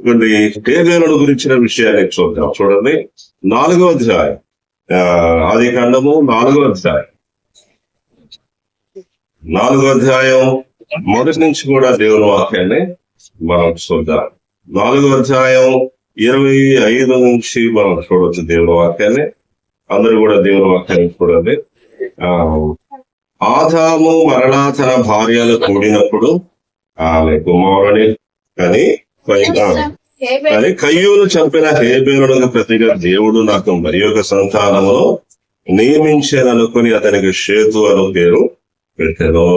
కొన్ని హేబేలును గురించిన విషయాన్ని చూద్దాం. చూడండి 4వ అధ్యాయం, ఆదికాండము 4వ అధ్యాయం 4వ అధ్యాయం మొదటి నుంచి కూడా దేవుని వాక్యాన్ని మనం చూద్దాం. 4వ అధ్యాయం 25 నుంచి మనం చూడవచ్చు దేవుని వాక్యాన్ని. అందరూ కూడా దేవుని వాక్యాన్ని చూడండి. ఆదాము మరలా తన భార్యలు కూడినప్పుడు ఆమె కుమారుని కానీ కయ్యూను చంపిన హేబేలునకు ప్రతిగా దేవుడు నాకు మరి ఒక సంతానమును నియమించాననుకుని అతనికి షేతు అను పేరు పెట్టెను.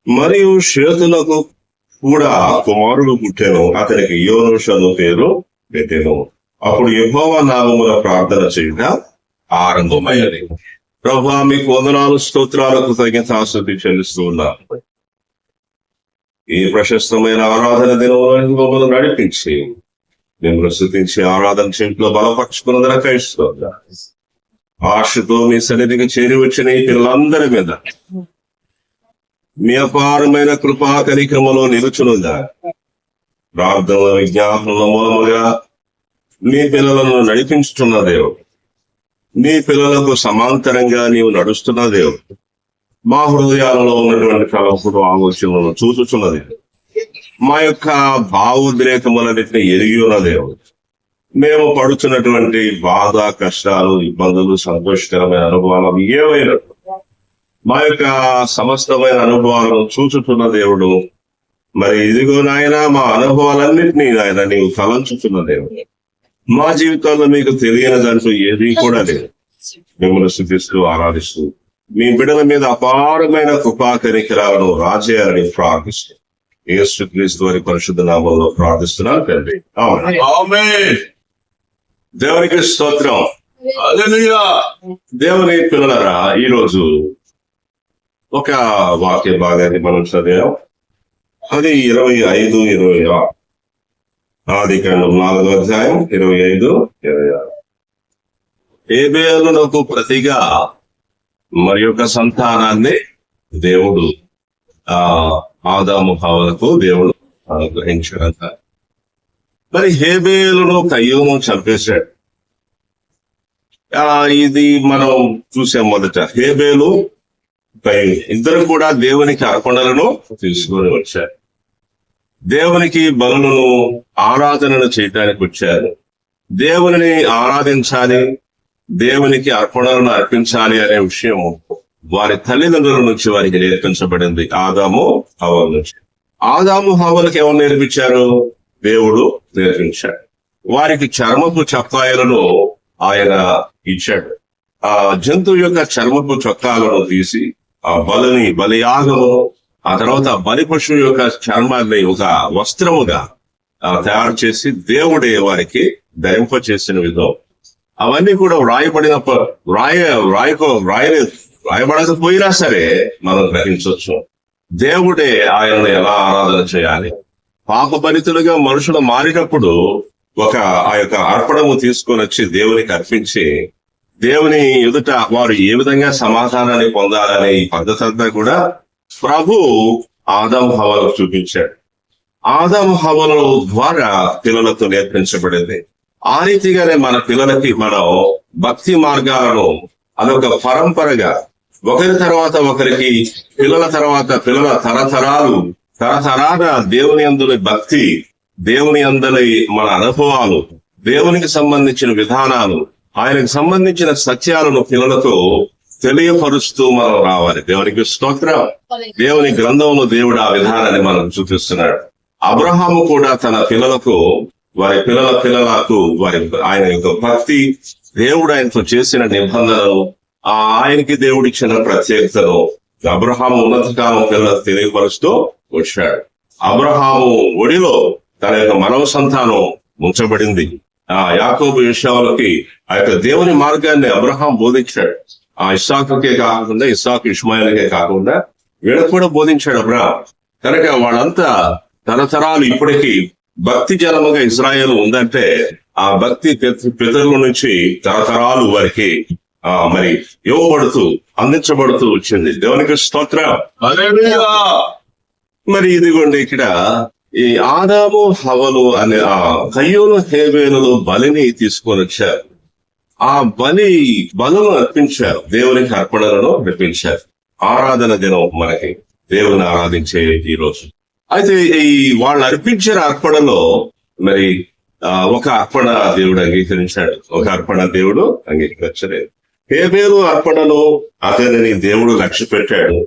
మరియు షేతునకు కూడా కుమారుడు పుట్టెను, అతనికి యోనుషు అను పేరు పెట్టెను. అప్పుడు యెహోవా నామమున ప్రార్థన చేయుట ఆరంభమైనది. ప్రభువా, మీకు వందనాలు, స్తోత్రాలకు తగిన ఆస్తుతి చెల్లిస్తూ ఉన్నాను. ఈ ప్రశస్తమైన ఆరాధన దినములను నడిపించి మిమ్మల్ని స్తుతించి ఆరాధన చేతిలో బలపరుచుకున్నదనకై స్తోత్రం. ఆశతో మీ సన్నిధికి చేరి వచ్చిన ఈ పిల్లలందరి మీద మీ అపారమైన కృపా కనికరములో నిలుచునుగా ప్రార్థన విజ్ఞాపనల మూలముగా మీ పిల్లలను నడిపించుతున్న దేవుడు, మీ పిల్లలకు సమాంతరంగా నీవు నడుస్తున్న దేవుడు, మా హృదయాలలో ఉన్నటువంటి కలపుడు ఆలోచనలను చూచుచున్నది, మా యొక్క భావోద్రేకములన్నింటినీ ఎరిగి ఉన్న దేవుడు, మేము పడుతున్నటువంటి బాధ, కష్టాలు, ఇబ్బందులు, సంతోషకరమైన అనుభవాలు ఏవైనా మా యొక్క సమస్తమైన అనుభవాలను చూచుతున్న దేవుడు. మరి ఇదిగో నాయన, మా అనుభవాలన్నింటినీ నాయన నీవు తలంచుతున్న దేవుడు. మా జీవితాల్లో మీకు తెలియనిదంటూ ఏది కూడా లేదు. మిమ్మల్ని స్తుతిస్తూ ఆరాధిస్తూ మీ బిడ్డల మీద అపారమైన కృపా కనికరాలను రాజేయాలని ప్రార్థిస్తూ యేసుక్రీస్తు వారి పరిశుద్ధ నామంలో ప్రార్థిస్తున్నాను తండ్రి. ఆమేన్. దేవునికి స్తోత్రం. హల్లెలూయా. దేవుని పిల్లలారా, ఈరోజు ఒక వాక్య భాగాన్ని మనం చదివాం. అది 25-26 ఆదికాండం 4వ అధ్యాయం 25-26. హేబేలునకు ప్రతిగా మరి యొక్క సంతానాన్ని దేవుడు ఆదాము హవ్వలకు దేవుడు అనుగ్రహించాడంట. మరి హేబేలును కయ్యూను చంపేశాడు. ఇది మనం చూసాం. మొదట హేబేలు కయ్యూను ఇద్దరు కూడా దేవునికి అర్పణలను తీసుకొని వచ్చారు. దేవునికి బలులను ఆరాధనను చేయడానికి వచ్చారు. దేవుని ఆరాధించాలి, దేవునికి అర్పణలను అర్పించాలి అనే విషయం వారి తల్లిదండ్రుల నుంచి వారికి నేర్పించబడింది. ఆదాము హవ్వ నుంచి. ఆదాము హవ్వలకు ఎవరు నేర్పించారు? దేవుడు నేర్పించాడు. వారికి చర్మపు చొక్కాయలను ఆయన ఇచ్చాడు. ఆ జంతువు యొక్క చర్మపు చొక్కాలను తీసి ఆ బలియాగము, ఆ తర్వాత బలి పశువు యొక్క చర్మాన్ని ఒక వస్త్రముగా తయారు చేసి దేవుడే వారికి ధరింప చేసిన విధం. అవన్నీ కూడా రాయబడకపోయినా సరే మనం గ్రహించవచ్చు. దేవుడే ఆయనను ఎలా ఆరాధన చేయాలి. పాపభరితులుగా మనుషులు మారినప్పుడు ఆ యొక్క అర్పణము తీసుకొని వచ్చి దేవునికి అర్పించి దేవుని ఎదుట వారు ఏ విధంగా సమాధానాన్ని పొందాలనే ఈ పద్ధతి అంతా కూడా ప్రభు ఆదాము హవ్వలకు చూపించాడు. ఆదాము హవ్వల ద్వారా పిల్లలతో నేర్పించబడింది. ఆ రీతిగానే మన పిల్లలకి మనం భక్తి మార్గాలను అదొక పరంపరగా ఒకరి తర్వాత ఒకరికి, పిల్లల తర్వాత పిల్లల తరతరాల దేవుని అందుల భక్తి, దేవుని అందలి మన అనుభవాలు, దేవునికి సంబంధించిన విధానాలు, ఆయనకు సంబంధించిన సత్యాలను పిల్లలతో తెలియపరుస్తూ మనం రావాలి. దేవునికి స్తోత్రం. దేవుని గ్రంథంలో దేవుడు ఆ విధానాన్ని మనం చూపిస్తున్నాడు. అబ్రహాము కూడా తన పిల్లలకు, వారి పిల్లలకు ఆయన యొక్క భక్తి, దేవుడు ఆయనతో చేసిన నిబంధనలు, ఆయనకి దేవుడిచ్చిన ప్రత్యేకతను అబ్రహాము ఉన్నత కాలం పిల్లలకు తెలియపరుస్తూ వచ్చాడు. అబ్రహాము ఒడిలో తన యొక్క మనవ సంతానం ఉంచబడింది. యాకోబు ఏశావులకి ఆ యొక్క దేవుని మార్గాన్ని అబ్రహాం బోధించాడు. ఇస్సాకుకే కాకుండా, ఇస్సాకు ఇష్మాయిలకే కాకుండా వీళ్ళకు కూడా బోధించాడు అబ్రహాం. కనుక వాళ్ళంతా తరతరాలు ఇప్పటికీ భక్తి జనముగా ఇజ్రాయేల్ ఉందంటే ఆ భక్తి పితరుల నుంచి తరతరాలు వారికి మరి అందించబడుతూ వచ్చింది. దేవునికి స్తోత్రం. మరి ఇదిగోండి, ఇక్కడ ఈ ఆదాము హవలు అనే ఆ కయ్యూను హేబేలు బలిని తీసుకొని వచ్చారు. ఆ బలును అర్పించారు, దేవునికి అర్పణలను అర్పించారు. ఆరాధన దినం మనకి, దేవుని ఆరాధించే ఈ రోజు. అయితే ఈ వాళ్ళు అర్పించిన అర్పణలో మరి ఒక అర్పణ దేవుడు అంగీకరించాడు, ఒక అర్పణ దేవుడు అంగీకరించలేదు. హేబేలు అర్పణను అతనిని దేవుడు లక్ష్య పెట్టాడు,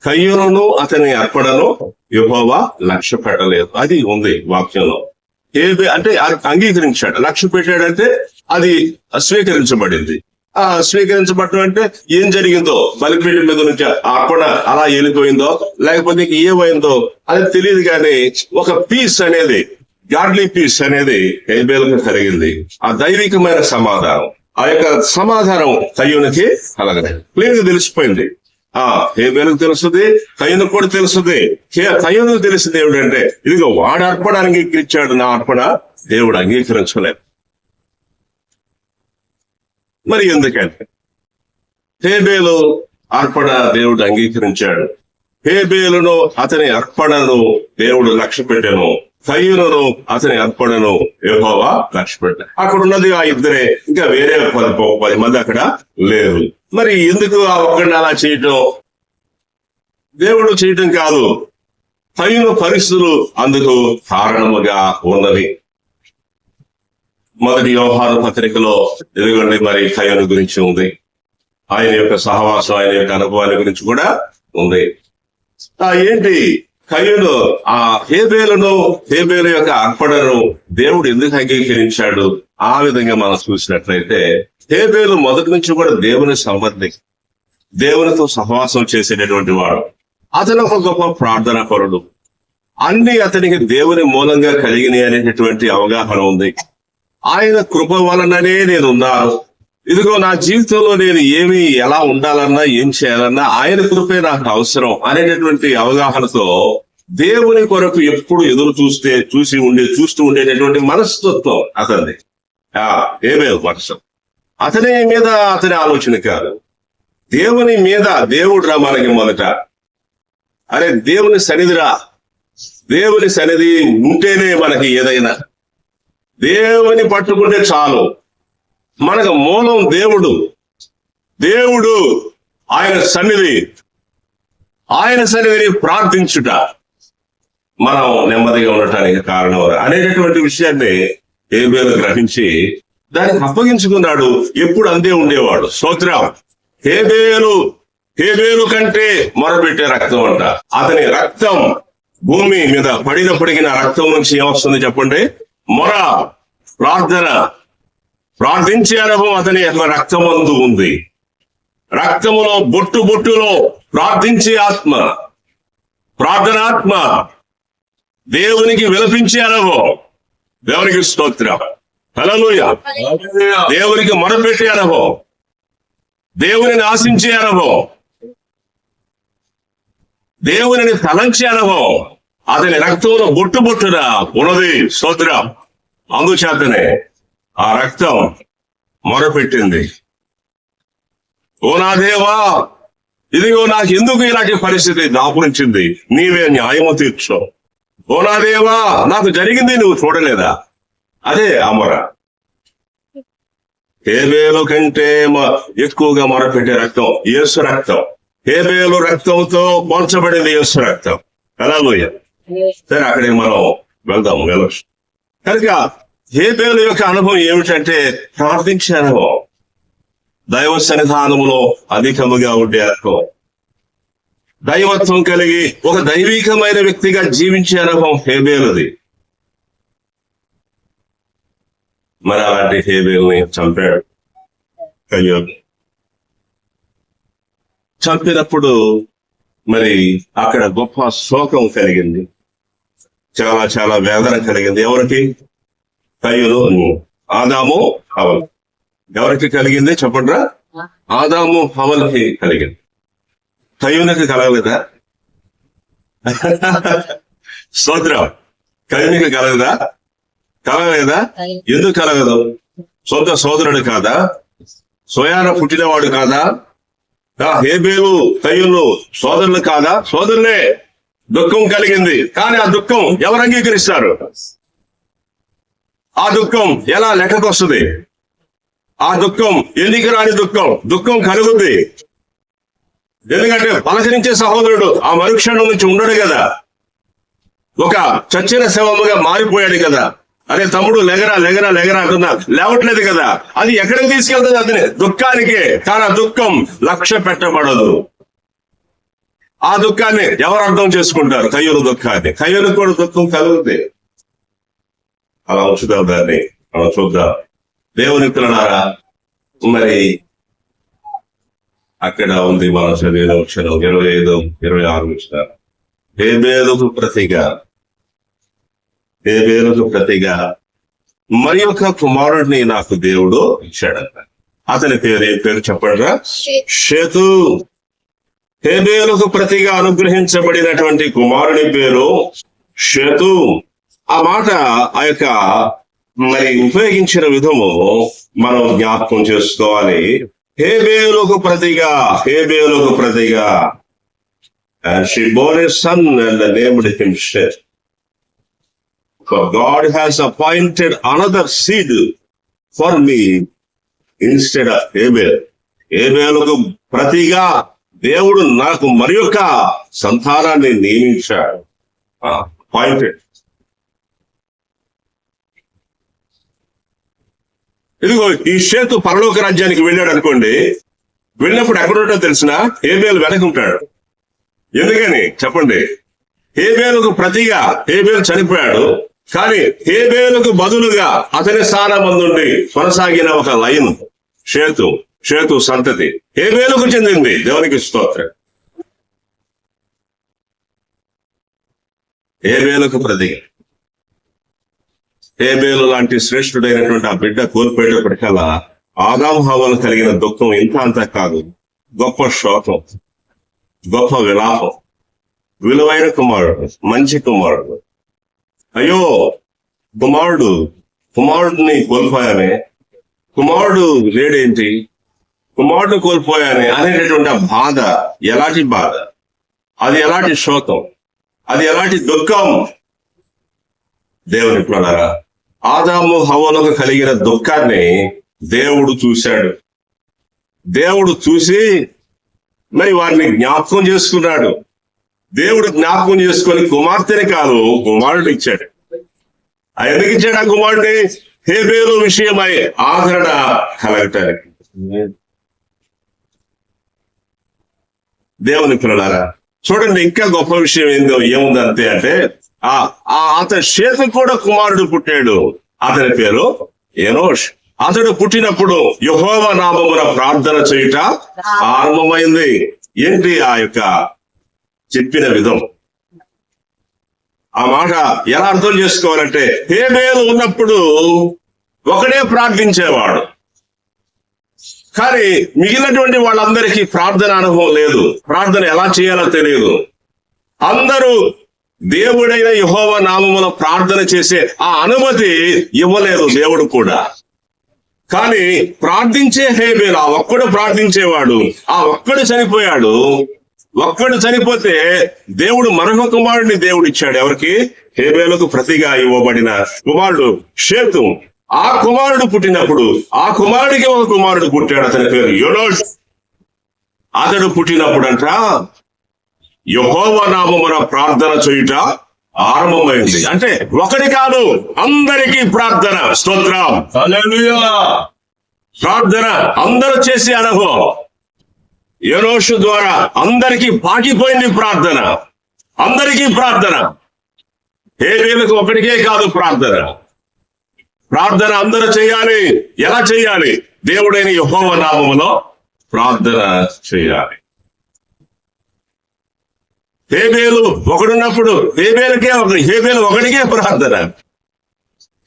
కయ్యూనును అతని అర్పణను యెహోవా లక్ష్య పెట్టలేదు. అది ఉంది వాక్యంలో. అంటే అంగీకరించాడు, లక్ష్య పెట్టాడంటే అది స్వీకరించబడింది. స్వీకరించబడటం అంటే ఏం జరిగిందో, బలిపీఠం మీద నుంచి అర్పణ అలా వెళ్ళిపోయిందో లేకపోతే ఏమైందో అది తెలియదు, కానీ ఒక పీస్ అనేది, గాడ్లీ పీస్ అనేది హేబేలుకు కలిగింది. ఆ దైవికమైన సమాధానం, ఆ యొక్క సమాధానం కయ్యూనికి కలగలేదు. క్లియర్ గా తెలిసిపోయింది. హేబేలుకు తెలుస్తుంది, కయ్యూనుకు కూడా తెలుస్తుంది. కయ్యూనుకు తెలిసింది ఏమిటంటే, ఇదిగో వాడు అర్పణ అంగీకరించాడు, నా అర్పణ దేవుడు అంగీకరించలేదు. మరి ఎందుకంటే హేబేలు అర్పణ దేవుడు అంగీకరించాడు, హేబేలును అతని అర్పణను దేవుడు లక్ష్య పెట్టాను, కయ్యూనును అతని అర్పణను యెహోవా లక్ష్య పెట్టాడు. అక్కడ ఉన్నది ఆ ఇద్దరే, ఇంకా వేరే 10 మంది అక్కడ లేరు. మరి ఎందుకు ఆ ఒక్కడిని అలా చేయటం? దేవుడు చేయటం కాదు, కయ్యూను పరిస్థితులు అందుకు కారణముగా ఉన్నవి. మొదటి యోహాను పత్రికలో ఎదుగుండి మరి కయ్యూను గురించి ఉంది, ఆయన యొక్క సహవాసం, ఆయన యొక్క అనుభవాల గురించి కూడా ఉంది. ఏంటి కయ్యూను హేబేలు యొక్క అర్పణను దేవుడు ఎందుకు అంగీకరించాడు? ఆ విధంగా మనం చూసినట్లయితే హేబేలు మొదటి నుంచి కూడా దేవుని సంబంధి, దేవునితో సహవాసం చేసేటటువంటి వాడు. అతను ఒక గొప్ప ప్రార్థన పరుడు, అన్ని అతనికి దేవుని మూలంగా కలిగినాయి అనేటటువంటి అవగాహన ఉంది. ఆయన కృప వలననే నేను ఉన్నాను, ఇదిగో నా జీవితంలో నేను ఎలా ఉండాలన్నా ఏం చేయాలన్నా ఆయన కృపే నాకు అవసరం అనేటటువంటి అవగాహనతో దేవుని కొరకు ఎప్పుడు ఎదురు చూస్తూ ఉండేటటువంటి మనస్తత్వం అతనిది. హేబేలు మనసు అతని మీద అతని ఆలోచన కాదు, దేవుని మీద. దేవుడు రా మనకి మొదట, అరే దేవుని సన్నిధిరా, దేవుని సన్నిధి ఉంటేనే మనకి ఏదైనా, దేవుని పట్టుకుంటే చాలు. మనకు మూలం దేవుడు ఆయన సన్నిధిని ప్రార్థించుట మనం నెమ్మదిగా ఉండటానికి కారణం అనేటటువంటి విషయాన్ని హేబేలు గ్రహించి దానికి అప్పగించుకున్నాడు. ఎప్పుడు అందే ఉండేవాడు. స్తోత్రం. హేబేలు కంటే మొరపెట్టే రక్తం అంట. అతని రక్తం భూమి మీద పడినప్పటికీ నా రక్తం నుంచి ఏమొస్తుంది చెప్పండి? మొర, ప్రార్థన, ప్రార్థించే అనుభవం అతని రక్తమందు ఉంది. రక్తములో బొట్టులో ప్రార్థించే ఆత్మ, ప్రార్థనాత్మ, దేవునికి విలపించే అనుభవం. దేవునికి స్తోత్రం. హల్లెలూయా. దేవునికి మొరపెట్టే అనుభవం, దేవునిని ఆశించే అనుభవం, దేవునిని తలంచే అనుభవం అతని రక్తంలో బొట్టున ఉన్నది. స్తోత్రం. అందుచేతనే ఆ రక్తం మొరపెట్టింది, ఓ నా దేవా, ఇదిగో నాకు ఎందుకు ఇలాంటి పరిస్థితి దాపురించింది, నీవే న్యాయము తీర్చు. ఓ నా దేవా, నాకు జరిగింది నువ్వు చూడలేదా? అదే ఆ మొర. హేబేలు కంటే ఎక్కువగా మొరపెట్టే రక్తం యేసు రక్తం. హేబేలు రక్తంతో పోల్చబడింది యేసు రక్తం. హల్లెలూయా. సరే, అక్కడికి మనం వెళ్ళొచ్చు. కనుక హేబేలు యొక్క అనుభవం ఏమిటంటే ప్రార్థించే అనుభవం, దైవ సన్నిధానములో అధికముగా ఉండే అనుభవం, దైవత్వం కలిగి ఒక దైవికమైన వ్యక్తిగా జీవించే అనుభవం హేబేలుది. మరి అలాంటి హేబేలుని చంపాడు కయ్యూను. చంపినప్పుడు మరి అక్కడ గొప్ప శోకం కలిగింది, చాలా చాలా వేదన కలిగింది. ఎవరికి? కయ్యూను, ఆదాము హవలు. ఎవరికి కలిగింది చెప్పండి? ఆదాము హవలకి కలిగింది. కయ్యూనుకి కలగలేదా? స్తోత్రం. కయ్యూనుకి కలగలేదా? ఎందుకు కలగదు? సొంత సోదరుడు కాదా? స్వయాన పుట్టినవాడు కాదా? హేబేలు కయ్యూను సోదరులు కాదా? సోదరులే. దుఃఖం కలిగింది. కానీ ఆ దుఃఖం ఎవరు అంగీకరిస్తారు? ఆ దుఃఖం ఎలా లెక్కకు వస్తుంది? ఆ దుఃఖం ఎందుకు రాని దుఃఖం కలుగుద్ది. ఎందుకంటే పలకరించే సహోదరుడు ఆ మరుక్షణం నుంచి ఉండడు కదా, ఒక చచ్చిన శవముగా మారిపోయాడు కదా. అరే తమ్ముడు లెగరా లెగరా లెగరా అంటున్నా, లేవట్లేదు కదా. అది ఎక్కడికి తీసుకెళ్తుంది? అతని దుఃఖానికే. కానీ ఆ దుఃఖం లక్ష్య పెట్టబడదు. ఆ దుఃఖాన్ని ఎవరు అర్థం చేసుకుంటారు? కయ్యూరు దుఃఖాన్ని. కయ్యూరు కూడా దుఃఖం కలుగుతుంది. అలా ఉంచుదాం, దాన్ని మనం చూద్దాం. దేవుని పిల్లలారా, మరి అక్కడ ఉంది మన చదివిన అక్షరం 25, 26 హేబేలుకు ప్రతిగా మరి ఒక కుమారుడిని నాకు దేవుడు ఇచ్చాడంట. అతని పేరు ఏం పేరు చెప్పండిరా? షేతు. హేబేలుకు ప్రతిగా అనుగ్రహించబడినటువంటి కుమారుని పేరు షేతు. ఆ మాట ఆ యొక్క మరి ఉపయోగించిన విధము మనం జ్ఞాపకం చేసుకోవాలి. హేబేలుకు ప్రతిగా and she bore a son and named him Seth. For God has appointed another seed for me instead of Abel. హేబేలుకు ప్రతిగా దేవుడు నాకు మరి యొక్క సంతానాన్ని నియమించాడు. అపాయింటెడ్. ఇదిగో ఈ షేతు పరలోక రాజ్యానికి వెళ్ళాడు అనుకోండి. వెళ్ళినప్పుడు ఎక్కడుంటో తెలిసిన హేబేలు వెనకుంటాడు. ఎందుకని చెప్పండి? హేబేలుకు ప్రతిగా హేబేలు చనిపోయాడు. కానీ హేబేలుకు బదులుగా అతని స్థానమందుండి కొనసాగిన ఒక లైన్ షేతు సంతతి హేబేలుకు చెందింది. దేవునికి స్తోత్రం. హేబేలుకు ప్రతిగా హేబేలు లాంటి శ్రేష్ఠుడైనటువంటి ఆ బిడ్డ కోల్పోయేటప్పటికల్లా ఆదాము హవ్వలు కలిగిన దుఃఖం ఇంత అంతా కాదు, గొప్ప శోకం, గొప్ప విలాపం. విలువైన కుమారుడు, మంచి కుమారుడు, అయ్యో కుమారుడిని కోల్పోయానే, కుమారుడు లేడేంటి, కుమారుడు కోల్పోయానే అనేటటువంటి బాధ. ఎలాంటి బాధ అది? ఎలాంటి శోకం అది? ఎలాంటి దుఃఖం? దేవుని పిల్లలారా, ఆదాము హవ్వలకు కలిగిన దుఃఖాన్ని దేవుడు చూశాడు. దేవుడు చూసి మరి వారిని జ్ఞాపకం చేసుకున్నాడు. దేవుడు జ్ఞాపకం చేసుకొని కుమార్తెని కాదు, కుమారుడు ఇచ్చాడు. ఎందుకు ఇచ్చాడు ఆ కుమారుడిని? హేబేలు విషయమై ఆదరణ కలగటానికి. దేవుని పిల్లలారా, చూడండి ఇంకా గొప్ప విషయం ఏముందంతే అంటే అతని షేతు కూడా కుమారుడు పుట్టాడు. అతని పేరు ఎనోష్. అతడు పుట్టినప్పుడు యెహోవా నామమున ప్రార్థన చేయుట ఆరంభమైంది. ఏంటి ఆ యొక్క చెప్పిన విధం? ఆ మాట ఎలా అర్థం చేసుకోవాలంటే, హేబేలు ఉన్నప్పుడు ఒకడే ప్రార్థించేవాడు. కానీ మిగిలినటువంటి వాళ్ళందరికీ ప్రార్థన అనుభవం లేదు. ప్రార్థన ఎలా చేయాలో తెలియదు. అందరూ దేవుడైన యెహోవా నామమున ప్రార్థన చేసే ఆ అనుమతి ఇవ్వలేదు దేవుడు కూడా. కానీ ప్రార్థించే హేబేలు, ఆ ఒక్కడు ప్రార్థించేవాడు, ఆ ఒక్కడు చనిపోయాడు. ఒక్కడు చనిపోతే దేవుడు మరొక కుమారుడిని దేవుడు ఇచ్చాడు. ఎవరికి? హేబేలుకు ప్రతిగా ఇవ్వబడిన కుమారుడు షేతు. ఆ కుమారుడు పుట్టినప్పుడు ఆ కుమారుడికి ఒక కుమారుడు పుట్టాడు. అతని పేరు ఎనోష్. అతడు పుట్టినప్పుడంట యెహోవా నామమున ప్రార్థన చేయుట ఆరంభమైంది. అంటే ఒకటి కాదు, అందరికీ ప్రార్థన. స్తోత్రం, హల్లెలూయా. ప్రార్థన అందరూ చేసే అనుభవం. ఎనోషు ద్వారా అందరికీ పాకిపోయింది ప్రార్థన. అందరికీ ప్రార్థన. హేబేలుకు ఒకటికే కాదు ప్రార్థన. ప్రార్థన అందరూ చేయాలి. ఎలా చేయాలి? దేవుడైన యెహోవా నామములో ప్రార్థన చేయాలి. హేబేలు ఒకడున్నప్పుడు హేబేలు ఒకటికే ప్రార్థన.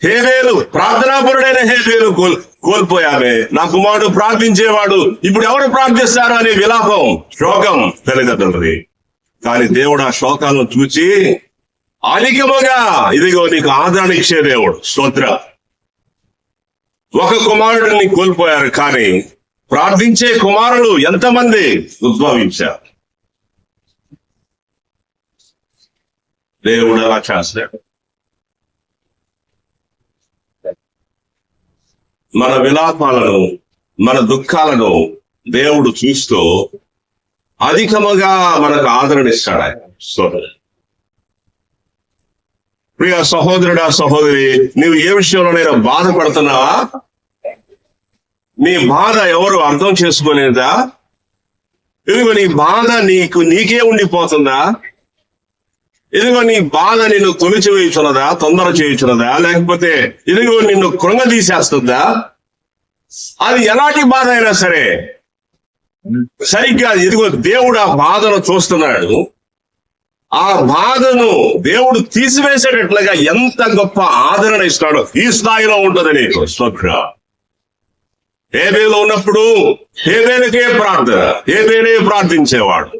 హేబేలు ప్రార్థనాపరుడైన హేబేలు కోల్పోయామే. నా కుమారుడు ప్రార్థించేవాడు, ఇప్పుడు ఎవరు ప్రార్థిస్తారు అనే విలాపం, శోకం తల్లిదండ్రులది. కానీ దేవుడు ఆ శోకాలను చూచి అధికముగా ఇదిగో నీకు ఆదరణ ఇచ్చే దేవుడు. స్తోత్ర. ఒక కుమారుడిని కోల్పోయారు, కానీ ప్రార్థించే కుమారులు ఎంతమంది ఉద్భవించారు. దేవుడు అలా చేస్తాడు. మన విలాపాలను, మన దుఃఖాలను దేవుడు చూస్తూ అధికముగా మనకు ఆదరణ ఇస్తాడు ఆయన. ప్రియ సహోదరుడా, సహోదరి, నీవు ఏ విషయంలోనైనా బాధపడుతున్నావా? నీ బాధ ఎవరు అర్థం చేసుకోలేదా? ఇదిగో నీ బాధ నీకే ఉండిపోతుందా? ఇదిగో నీ బాధ నిన్ను తొలిచివేయుచున్నదా, తొందర చేయుచున్నదా, లేకపోతే ఇదిగో నిన్ను కృంగదీసేస్తుందా? అది ఎలాంటి బాధ అయినా సరే సరిగ్గా ఇదిగో దేవుడు ఆ బాధను చూస్తున్నాడు. ఆ బాధను దేవుడు తీసివేసేటట్లుగా ఎంత గొప్ప ఆదరణ ఇస్తాడో ఈ స్థాయిలో ఉంటుంది నీకు. స్తోత్రం. హేబేలు ఉన్నప్పుడు హేబేలుకే ప్రార్థన, హేబేలే ప్రార్థించేవాడు.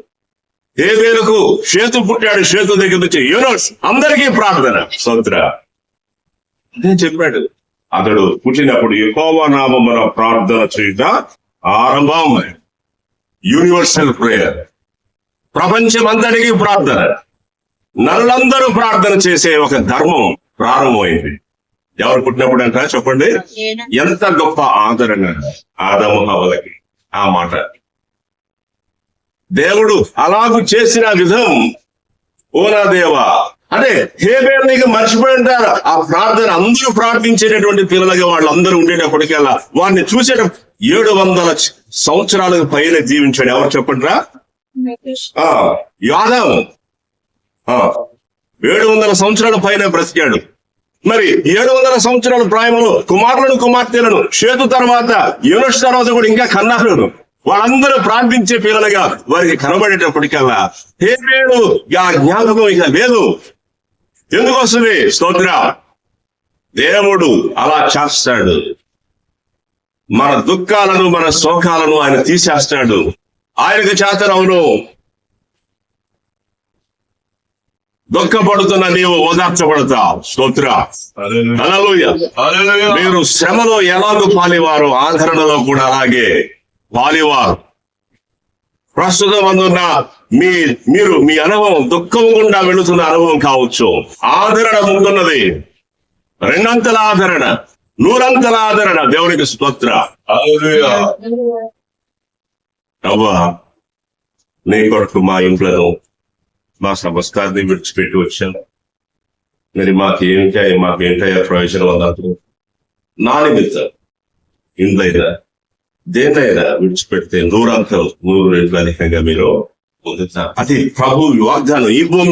హేబేలుకు షేతు పుట్టాడు, షేతు దగ్గర నుంచి యూనోస్ అందరికీ ప్రార్థన. స్తోత్రం. అదే చెప్పాడు, అతడు పుట్టినప్పుడు యెహోవా నామమున ప్రార్థన చేయుట ఆరంభం. యూనివర్సల్ ప్రేయర్, ప్రపంచమంతటికి ప్రార్థన, నరులందరూ ప్రార్థన చేసే ఒక ధర్మం ప్రారంభమైంది. ఎవరు పుట్టినప్పుడు అంట చెప్పండి, ఎంత గొప్ప ఆదరణ ఆదము హవ్వలకి. ఆ మాట దేవుడు అలాగూ చేసిన విధం, ఓ నా దేవా, అంటే హేబేలు నీకు మర్చిపోయి ఉంటారు. ఆ ప్రార్థన అందరూ ప్రార్థించేటటువంటి పిల్లలుగా వాళ్ళందరూ ఉండేటప్పటికల్లా వాడిని చూసేటప్పుడు 700 సంవత్సరాలకు పైన జీవించాడు. ఎవరు చెప్పండి రా? యాదవ్ 700 సంవత్సరాల పైన బ్రతికాడు. మరి 700 సంవత్సరాల ప్రాయంలో కుమారులను కుమార్తెలను షేతు తర్వాత యూనస్ తర్వాత కూడా ఇంకా కన్నారు. వాళ్ళందరూ ప్రార్థించే పిల్లలుగా వారికి కనబడేటప్పటికల్లా హేబేలు ఆ జ్ఞాపకం ఇక లేదు. ఎందుకు వస్తుంది? స్తోత్ర. దేవుడు అలా చేస్తాడు. మన దుఃఖాలను, మన శోకాలను ఆయన తీసేస్తాడు. ఆయనకు చేతనవును. దుఃఖపడుతున్న నీవు ఓదార్చబడతావు. స్తోత్ర. హల్లెలూయా. మీరు శ్రమలో ఎలాగో పాలివారు, ఆదరణలో కూడా అలాగే పాలివారు. ప్రస్తుతం అందున్న మీరు మీ అనుభవం దుఃఖం గుండా వెళుతున్న అనుభవం కావచ్చు. ఆదరణ ముందున్నది, 2 అంతల ఆదరణ, 100 అంతల ఆదరణ. దేవునికి స్తోత్ర. అవ్వా, నీ కొరకు మా ఇంట్లో మా సమస్తాన్ని విడిచిపెట్టి వచ్చాను. మరి మాకేంటయ్యా ప్రయోజనం అన్నప్పుడు నా నిమిత్తం ఇందైనా దేన్నైనా విడిచిపెడితే 100 అంతలు 100 రెట్లు అధికంగా మీరు పొందుతారు. అది ప్రభు వాగ్దానం. ఈ భూమి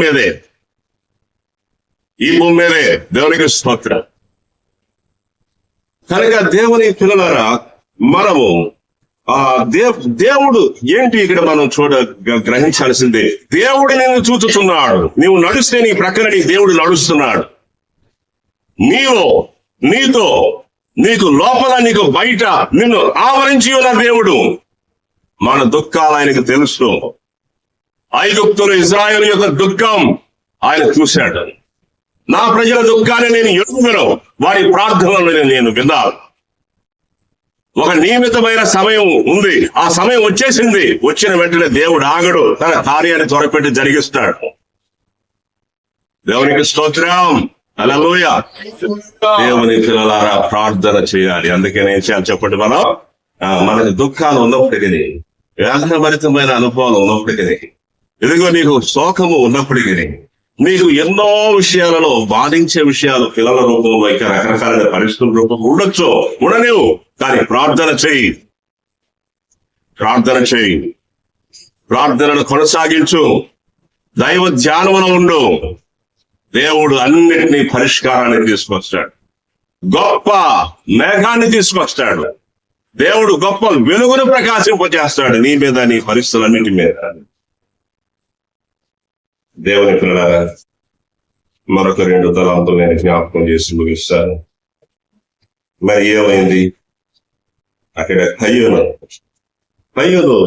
మీదే దేవునికి స్తోత్రం. కనుక దేవుని పిల్లలారా, మనము దేవుడు ఏంటి ఇక్కడ మనం గ్రహించాల్సిందే. దేవుడు నిన్ను చూచుతున్నాడు. నీవు నడుస్తే నీ ప్రక్కన నీ దేవుడు నడుస్తున్నాడు. నీకు లోపల, నీకు బయట నిన్ను ఆవరించి ఉన్న దేవుడు. మన దుఃఖాలు ఆయనకు తెలుసు. ఐగుప్తులు ఇశ్రాయేలు యొక్క దుఃఖం ఆయన చూశాడు. నా ప్రజల దుఃఖాన్ని నేను ఎరుగును, వారి ప్రార్థనలను నేను విన్నాను. ఒక నియమితమైన సమయం ఉంది, ఆ సమయం వచ్చేసింది. వచ్చిన వెంటనే దేవుడు ఆగడు, తన కార్యాన్ని త్వరపెట్టి జరిగిస్తాడు. దేవునికి స్తోత్రం. హల్లెలూయా. దేవుని పిల్లలారా, ప్రార్థన చేయాలి. అందుకే నేను చేయాలి చెప్పండి, మనకి దుఃఖాలు ఉన్నప్పటికీ, వేదనభరితమైన అనుభవాలు ఉన్నప్పటికీ, ఇదిగో నీకు శోకము ఉన్నప్పటికీ, నీకు ఎన్నో విషయాలలో బాధించే విషయాలు పిల్లల రూపంలో, ఇంకా రకరకాల పరిస్థితుల రూపంలో ఉండొచ్చు, ఉండలేవు. కానీ ప్రార్థన చేయి, ప్రార్థనను కొనసాగించు, దైవ ధ్యానమున ఉండు. దేవుడు అన్నిటినీ పరిష్కారాన్ని తీసుకొస్తాడు. గొప్ప మేఘాన్ని తీసుకొస్తాడు. దేవుడు గొప్ప వెలుగును ప్రకాశింపజేస్తాడు నీ మీద, నీ పరిస్థితులన్నిటి మీద. దేవుని పిల్లలారా, మరొక 2 తలాంతులు నేను జ్ఞాపకం చేసి ముగిస్తాను. మరి ఏమైంది అక్కడ? కయ్యూను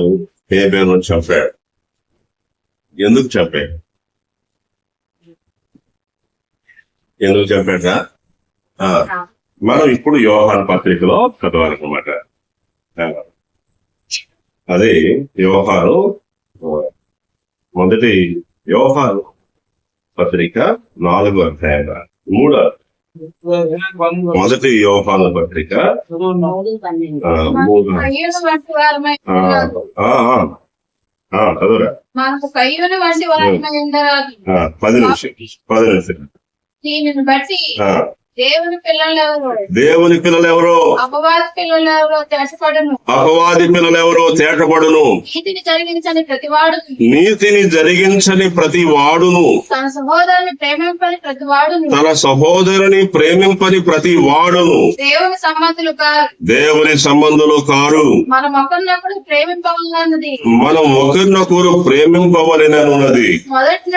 హేబేలును చంపాడు. ఎందుకు చంపాడు? మనం ఇప్పుడు యోహాను పత్రికలో చదవాలన్నమాట. అదే యోహాను, మొదటి యోహాను పత్రిక 4వ అధ్యాయం 3 మొదటి యోహాను పత్రిక 3 కయ్యూను వంటి వారమై చదువురా. మనకు కయ్యూను వంటి వారమై ఉండరాదు. 10 నిమిషం. దీనిని బట్టి దేవుని పిల్లలు ఎవరో అపవాది పిల్లలు ఎవరో తేటపడును. నీతిని జరిగించని ప్రతి వాడును తన సహోదరుని ప్రేమింపని ప్రతి వాడును దేవుని సంబంధులు కారు. మనం ఒకరినొకరు ప్రేమింపవలెనన్నది మొదటి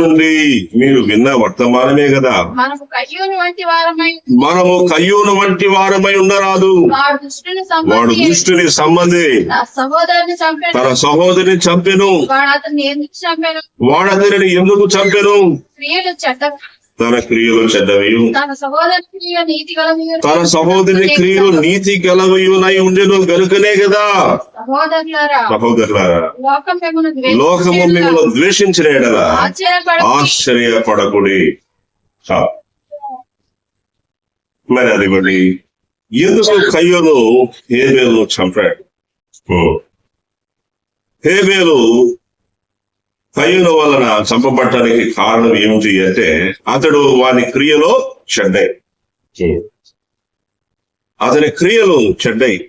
నుండి మీరు విన్న వర్తమానమే కదా. మనము కయ్యూను వంటి వారమై ఉండరాదు. వాడు దుష్టుని సంబంధి తన సహోదరిని చంపెను. వాడు అతనిని ఎందుకు చంపెను? తన క్రియలు చెడ్డవి, తన సహోదరి క్రియలు నీతి గలవయునై ఉండెను గనుకనే కదా. సహోదరులారా, లోకము మిమ్మల్ని ద్వేషించిన యెడల ఆశ్చర్యపడకుడి. మరి అదిగోండి, ఎందుకు కయ్యూను హేబేలును చంపాడు? హేబేలు కయ్యూను వలన చంపబడటానికి కారణం ఏమిటి అంటే, అతడు వాని క్రియలో చెడ్డాయి. అతని క్రియలు చెడ్డాయి.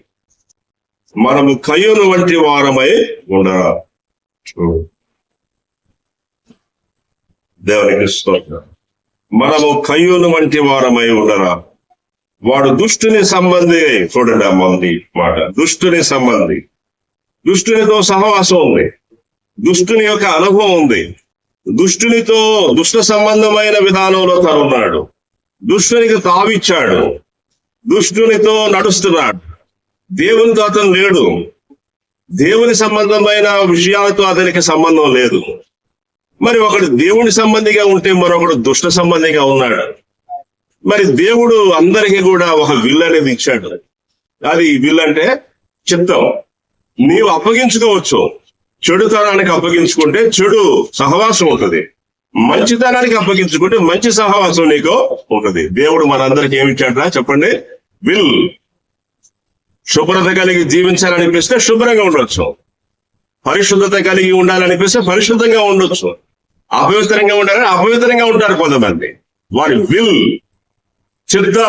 మనము కయ్యూను వంటి వారమై ఉండరా. దేవునికి స్తోత్రం. మనము కయ్యూను వంటి వారమై ఉండరా. వాడు దుష్టుని సంబంధి. చూడండి ఆ మొదటి మాట, దుష్టుని సంబంధి. దుష్టునితో సహవాసం ఉంది, దుష్టుని యొక్క అనుభవం ఉంది, దుష్టునితో దుష్ట సంబంధమైన విధానంలో తనున్నాడు, దుష్టునికి తావిచ్చాడు, దుష్టునితో నడుస్తున్నాడు. దేవునితో అతను లేడు. దేవుని సంబంధమైన విషయాలతో అతనికి సంబంధం లేదు. మరి ఒకడు దేవుని సంబంధిగా ఉంటే మరొకడు దుష్ట సంబంధిగా ఉన్నాడు. మరి దేవుడు అందరికీ కూడా ఒక విల్ అనేది ఇచ్చాడు. అది విల్ అంటే చిత్తం. నీవు అప్పగించుకోవచ్చు. చెడుతనానికి అప్పగించుకుంటే చెడు సహవాసం ఉంటుంది, మంచితనానికి అప్పగించుకుంటే మంచి సహవాసం నీకు ఉంటుంది. దేవుడు మనందరికి ఏమిచ్చాడా చెప్పండి? విల్. శుభ్రత కలిగి జీవించాలనిపిస్తే శుభ్రంగా ఉండొచ్చు, పరిశుద్ధత కలిగి ఉండాలనిపిస్తే పరిశుద్ధంగా ఉండొచ్చు, అపవిత్రంగా ఉండాలని అపవిత్రంగా ఉంటారు కొంతమంది. వారి విల్ చిత్తం